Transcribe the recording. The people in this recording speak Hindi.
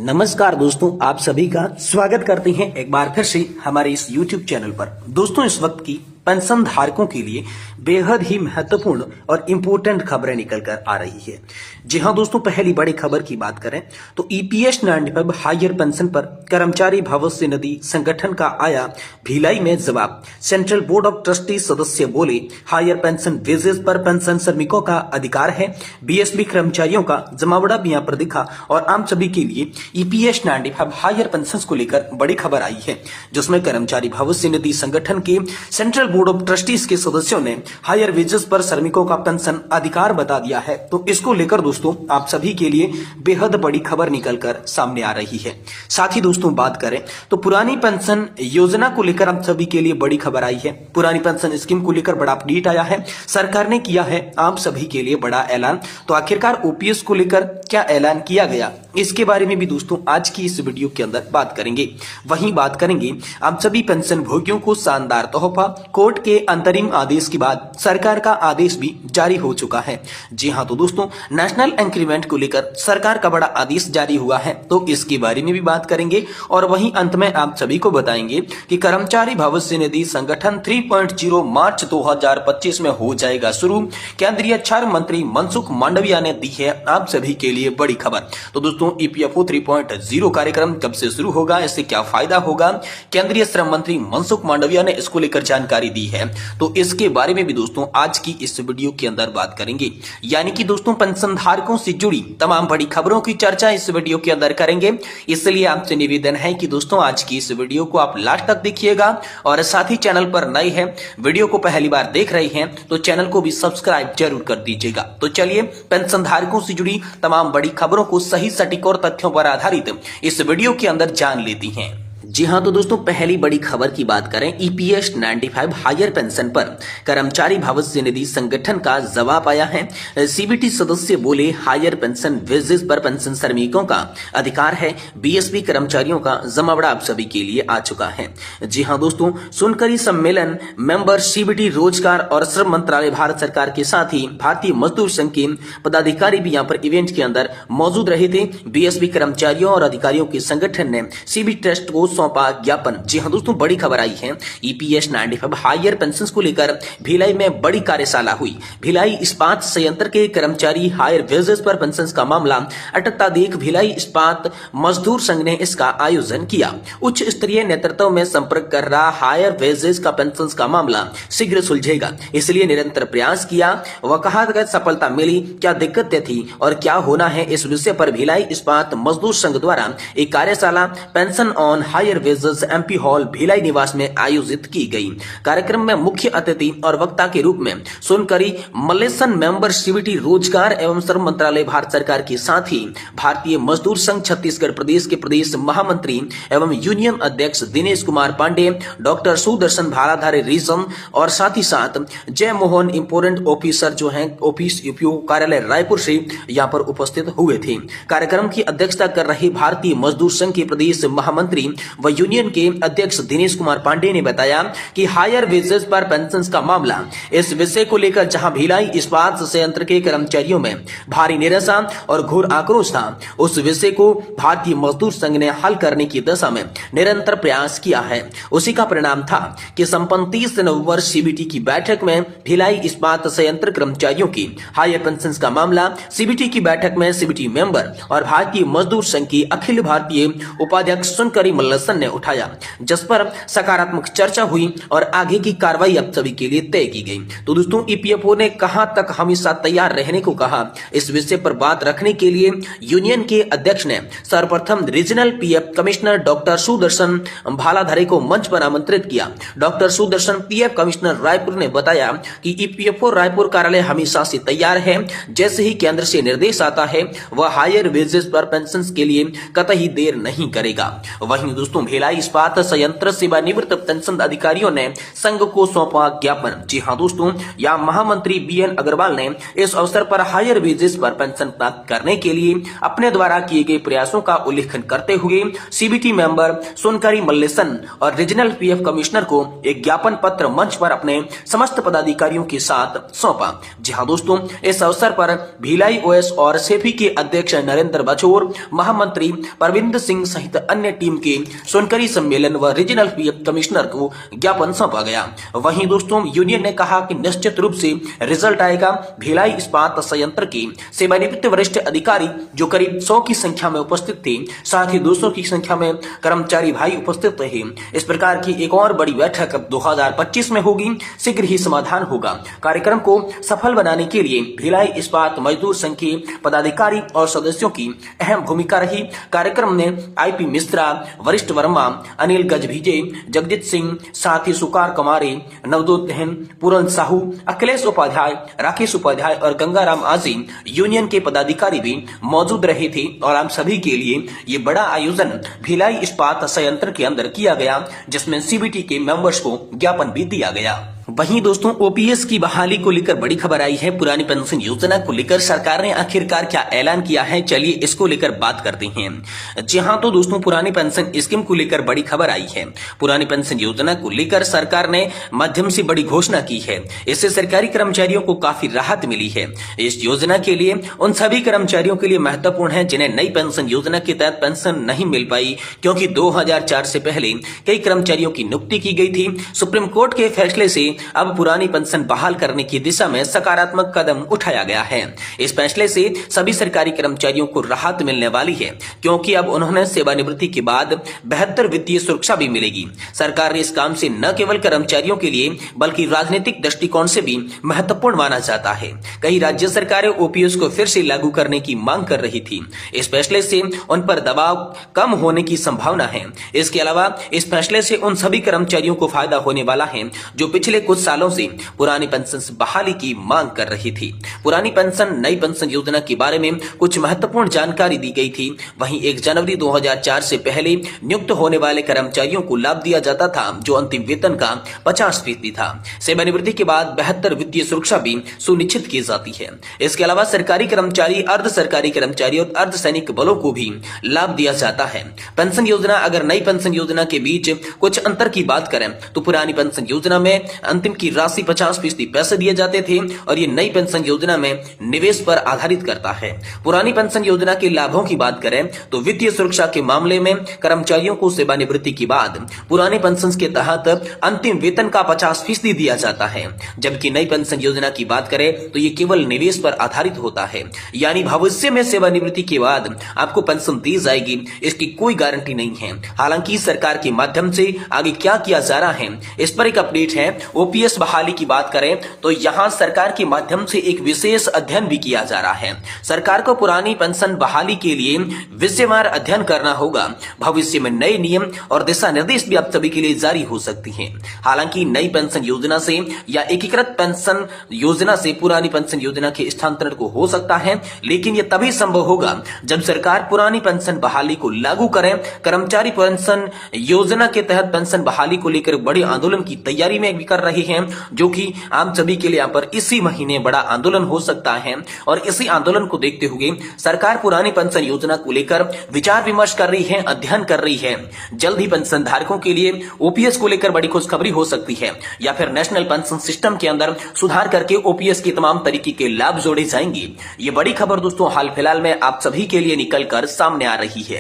नमस्कार दोस्तों, आप सभी का स्वागत करते हैं एक बार फिर से हमारे इस YouTube चैनल पर। दोस्तों, इस वक्त की पेंशन धारकों के लिए बेहद ही महत्वपूर्ण और इम्पोर्टेंट खबरें निकल कर आ रही है। जी हां दोस्तों, पहली बड़ी खबर की बात करें तो ईपीएस 95 हायर पेंशन पर कर्मचारी भविष्य निधि संगठन का आया भिलाई में जवाब। सेंट्रल बोर्ड ऑफ ट्रस्टी सदस्य बोले, हायर पेंशन वेजेस पर पेंशन श्रमिकों का अधिकार है। बीएसपी कर्मचारियों का जमावड़ा भी यहाँ पर दिखा और आम सभी के लिए ईपीएस 95 हायर पेंशन को लेकर बड़ी खबर आई है, जिसमें कर्मचारी भविष्य निधि संगठन के सेंट्रल बोर्ड ऑफ ट्रस्टीज के सदस्यों ने हायर वेजेस पर श्रमिकों का पेंशन अधिकार बता दिया है। तो इसको लेकर दोस्तों आप सभी के लिए बेहद बड़ी खबर निकलकर सामने आ रही है। साथ ही दोस्तों बात करें तो पुरानी पेंशन योजना को लेकर आप सभी के लिए बड़ी खबर आई है। पुरानी पेंशन स्कीम को लेकर बड़ा अपडेट आया है। सरकार ने किया है आप सभी के लिए बड़ा ऐलान। तो आखिरकार ओपीएस को लेकर क्या ऐलान किया गया, इसके बारे में भी दोस्तों आज की इस वीडियो के अंदर बात करेंगे। वहीं बात करेंगे आप सभी पेंशन भोगियों को शानदार तोहफा। कोर्ट के अंतरिम आदेश के बाद सरकार का आदेश भी जारी हो चुका है। जी हां, तो दोस्तों नेशनल इंक्रीमेंट को लेकर सरकार का बड़ा आदेश जारी हुआ है, तो इसके बारे में भी बात करेंगे। और वहीं अंत में आप सभी को बताएंगे कि कर्मचारी भविष्य निधि संगठन 3.0 मार्च 2025 में हो जाएगा शुरू। केंद्रीय श्रम मंत्री मनसुख मांडविया ने दी है आप सभी के लिए बड़ी खबर। तो दोस्तों ईपीएफओ 3.0 कार्यक्रम कब से शुरू होगा, इससे क्या फायदा होगा, केंद्रीय श्रम मंत्री मनसुख मांडविया ने इसको लेकर जानकारी दी है। तो इसके बारे में भी दोस्तों आज की इस वीडियो के अंदर बात करेंगे। यानी कि दोस्तों पेंशन धारकों से जुड़ी तमाम बड़ी खबरों की चर्चा इस वीडियो के अंदर करेंगे। इसलिए आपसे निवेदन है कि दोस्तों आज की इस वीडियो को आप लास्ट तक देखिएगा। और साथ ही चैनल पर नए हैं, वीडियो को पहली बार देख रहे हैं तो चैनल को भी सब्सक्राइब जरूर कर दीजिएगा। तो चलिए पेंशन धारकों से जुड़ी तमाम बड़ी खबरों को सही सटीक और तथ्यों पर आधारित इस वीडियो के अंदर जान लेती हैं। जी हां, तो दोस्तों पहली बड़ी खबर की बात करें ईपीएस 95 हायर पेंशन पर कर्मचारी भविष्य निधि संगठन का जवाब आया है। सीबीटी सदस्य बोले, हायर पेंशन वेजेस पर पेंशन श्रमिकों का अधिकार है। बीएसपी कर्मचारियों का जमावड़ा आप सभी के लिए आ चुका है। जी हां दोस्तों, सुनकरी सम्मेलन मेंबर सीबीटी रोजगार और श्रम मंत्रालय भारत सरकार के साथ ही भारतीय मजदूर संघ के पदाधिकारी भी यहाँ पर इवेंट के अंदर मौजूद रहे थे। बीएसपी कर्मचारियों और अधिकारियों के संगठन ने सीबीटी ट्रस्ट को सौंपा ज्ञापन। जी हां दोस्तों, बड़ी खबर आई है। ईपीएस 95 हायर पेंशन को लेकर भिलाई में बड़ी कार्यशाला हुई। भिलाई इस्पात संयंत्र के कर्मचारी हायर वेजेस पर पेंशन का मामला अटकता देख भिलाई इस्पात मजदूर संघ ने इसका आयोजन किया। उच्च स्तरीय नेतृत्व में संपर्क कर रहा हायर वेजेस का पेंशन का मामला शीघ्र सुलझेगा, इसलिए निरंतर प्रयास किया। वह कहा सफलता मिली, क्या दिक्कतें थी और क्या होना है, इस विषय पर भिलाई इस्पात मजदूर संघ द्वारा एक कार्यशाला pension on higher wages MP hall Bhilai Niwas में आयोजित की गई। कार्यक्रम में मुख्य अतिथि और वक्ता के रूप में सोनकरी मल्लेशन मेंबर सीबीटी रोजगार एवं श्रम मंत्रालय भारत सरकार के साथ ही भारतीय मजदूर संघ छत्तीसगढ़ प्रदेश के प्रदेश महामंत्री एवं यूनियन अध्यक्ष दिनेश कुमार पांडे, डॉक्टर सुदर्शन भालाधारी रीजन और साथ ही साथ जय मोहन इंपोर्टेंट ऑफिसर जो है ऑफिस यूपीओ कार्यालय रायपुर से यहाँ पर उपस्थित हुए थे। कार्यक्रम की अध्यक्षता कर रहे भारतीय मजदूर संघ के प्रदेश महामंत्री व यूनियन के अध्यक्ष दिनेश कुमार पांडे ने बताया कि हायर वेजेस पर पेंशन का मामला, इस विषय को लेकर जहां भिलाई इस्पात संयंत्र के कर्मचारियों में भारी निराशा और घोर आक्रोश था, उस विषय को भारतीय मजदूर संघ ने हल करने की दिशा में निरंतर प्रयास किया है। उसी का परिणाम था कि संपन्न 30 नवंबर सीबीटी की बैठक में भिलाई इस्पात संयंत्र कर्मचारियों की हायर पेंशन का मामला सीबीटी की बैठक में सीबीटी मेंबर और भारतीय मजदूर संघ की अखिल भारतीय उपाध्यक्ष सुनकरी मल्लेशन ने उठाया, जिस पर सकारात्मक चर्चा हुई और आगे की कार्रवाई अब सभी के लिए तय की गई। तो दोस्तों ईपीएफओ ने कहां तक हमेशा तैयार रहने को कहा, इस विषय पर बात रखने के लिए यूनियन के अध्यक्ष ने सर्वप्रथम regional PF commissioner doctor Sudarshan Bhaladhari को मंच पर आमंत्रित किया। Doctor Sudarshan PF commissioner Raipur ने बताया कि ईपीएफओ रायपुर कार्यालय हमेशा से तैयार है, जैसे ही केंद्र से निर्देश आता है वह हायर वेजेस पर पेंशन के लिए कतई देर नहीं करेगा। वहीं दोस्तों दोस्तों भिलाई इस्पात संयंत्र सेवानिवृत्त पेंशन अधिकारियों ने संघ को सौंपा ज्ञापन। जी हां दोस्तों, यहाँ महामंत्री BN अग्रवाल ने इस अवसर पर हायर वेजेस पर पेंशन प्राप्त करने के लिए अपने द्वारा किए गए प्रयासों का उल्लेखन करते हुए CBT मेंबर सोनकरी मल्लेशन और रीजनल PF कमिश्नर को एक ज्ञापन पत्र मंच पर अपने समस्त पदाधिकारियों के साथ सौंपा। जी हां दोस्तों, इस अवसर पर भिलाई OS और सेफी के अध्यक्ष नरेंद्र बछोर, महामंत्री परविंदर सिंह सहित अन्य टीम के सोनकरी सम्मेलन व रीजनल PF कमिश्नर को ज्ञापन सौंपा गया। वहीं दोस्तों यूनियन ने कहा कि निश्चित रूप से रिजल्ट आएगा। भिलाई इस्पात संयंत्र के सेवानिवृत्त वरिष्ठ अधिकारी जो करीब 100 की संख्या में उपस्थित थे, साथ ही 200 की संख्या में कर्मचारी भाई उपस्थित रहे। इस प्रकार की एक और बड़ी बैठक अब 2025 में होगी, शीघ्र ही समाधान होगा। कार्यक्रम को सफल बनाने के लिए भिलाई इस्पात मजदूर संघ के पदाधिकारी और सदस्यों की अहम भूमिका रही। कार्यक्रम में IP मिश्रा, वरिष्ठ वर्मा, अनिल गजभिजे, जगजीत सिंह, साथ ही सुकार कमारे, नवदोत दहन, पूरन साहू, अखिलेश उपाध्याय, राकेश उपाध्याय और गंगाराम आजी यूनियन के पदाधिकारी भी मौजूद रहे थे। और हम सभी के लिए ये बड़ा आयोजन भिलाई इस्पात संयंत्र के अंदर किया गया, जिसमें CBT के मेंबर्स को ज्ञापन भी दिया गया। वहीं दोस्तों OPS की बहाली को लेकर बड़ी खबर आई है। पुरानी पेंशन योजना को लेकर सरकार ने आखिरकार क्या ऐलान किया है, चलिए इसको लेकर बात करते हैं। जी हां, तो दोस्तों पुरानी पेंशन स्कीम को लेकर बड़ी खबर आई है। पुरानी पेंशन योजना को लेकर सरकार ने माध्यम से बड़ी घोषणा की है। इससे सरकारी कर्मचारियों को काफी राहत मिली है। इस योजना के लिए उन सभी कर्मचारियों के लिए महत्वपूर्ण है जिन्हें नई पेंशन योजना के तहत पेंशन नहीं मिल पाई, क्योंकि 2004 से पहले कई कर्मचारियों की नियुक्ति की गई थी। सुप्रीम कोर्ट के फैसले से अब पुरानी पेंशन बहाल करने की दिशा में सकारात्मक कदम उठाया गया है। इस फैसले से सभी सरकारी कर्मचारियों को राहत मिलने वाली है, क्योंकि अब उन्होंने सेवानिवृत्ति के बाद बेहतर वित्तीय सुरक्षा भी मिलेगी। सरकार ने इस काम से न केवल कर्मचारियों के लिए बल्कि राजनीतिक दृष्टिकोण से भी महत्वपूर्ण माना जाता है। कई राज्य सरकारें OPS को फिर से लागू करने की मांग कर रही थी। इस फैसले से उन पर दबाव कम होने की संभावना है। इसके अलावा इस फैसले से उन सभी कर्मचारियों को फायदा होने वाला है जो पिछले कुछ सालों से पुरानी पेंशन बहाली की मांग कर रही थी। पुरानी पेंशन नई पेंशन योजना के बारे में कुछ महत्वपूर्ण जानकारी दी गई थी। वहीं 1 जनवरी 2004 से पहले नियुक्त होने वाले कर्मचारियों को लाभ दिया जाता था जो अंतिम वेतन का 50% था। सेवानिवृत्ति के बाद बेहतर वित्तीय सुरक्षा भी सुनिश्चित की जाती है। इसके अलावा सरकारी कर्मचारी, अर्ध सरकारी कर्मचारी और अर्धसैनिक बलों को भी लाभ दिया जाता है। पेंशन योजना, अगर नई पेंशन योजना के बीच कुछ अंतर की बात करें तो पुरानी पेंशन योजना में अंतिम की राशि 50% पैसे दिए जाते थे और ये नई पेंशन योजना में निवेश पर आधारित करता है। पुरानी पेंशन योजना के लाभों की बात करें तो वित्तीय सुरक्षा के मामले में कर्मचारियों को सेवानिवृत्ति के बाद पुराने पेंशन के तहत अंतिम वेतन का 50% दिया जाता है, जबकि नई पेंशन योजना की बात करें तो ये केवल निवेश पर आधारित होता है। यानी भविष्य में सेवानिवृत्ति के बाद आपको पेंशन दी जाएगी, इसकी कोई गारंटी नहीं है। हालांकि सरकार के माध्यम से आगे क्या किया जा रहा है इस पर एक अपडेट है। OPS बहाली की बात करें तो यहां सरकार के माध्यम से एक विशेष अध्ययन भी किया जा रहा है। सरकार को पुरानी पेंशन बहाली के लिए विषयवार अध्ययन करना होगा। भविष्य में नए नियम और दिशा निर्देश भी आप सभी के लिए जारी हो सकती हैं। हालांकि नई पेंशन योजना से या एकीकृत पेंशन योजना से पुरानी पेंशन योजना के स्थानांतरण को हो सकता है, लेकिन यह तभी संभव होगा जब सरकार पुरानी पेंशन बहाली को लागू करे। कर्मचारी पेंशन योजना के तहत पेंशन बहाली को लेकर बड़े आंदोलन की तैयारी में भी कर रहे हैं, जो कि आम सभी के लिए यहाँ पर इसी महीने बड़ा आंदोलन हो सकता है। और इसी आंदोलन को देखते हुए सरकार पुरानी पेंशन योजना को लेकर विचार विमर्श कर रही है, अध्ययन कर रही है। जल्द ही पेंशन धारकों के लिए OPS को लेकर बड़ी खुशखबरी हो सकती है, या फिर नेशनल पेंशन सिस्टम के अंदर सुधार करके OPS के तमाम तरीके के लाभ जोड़े जाएंगे। ये बड़ी खबर दोस्तों हाल फिलहाल में आप सभी के लिए निकल कर सामने आ रही है।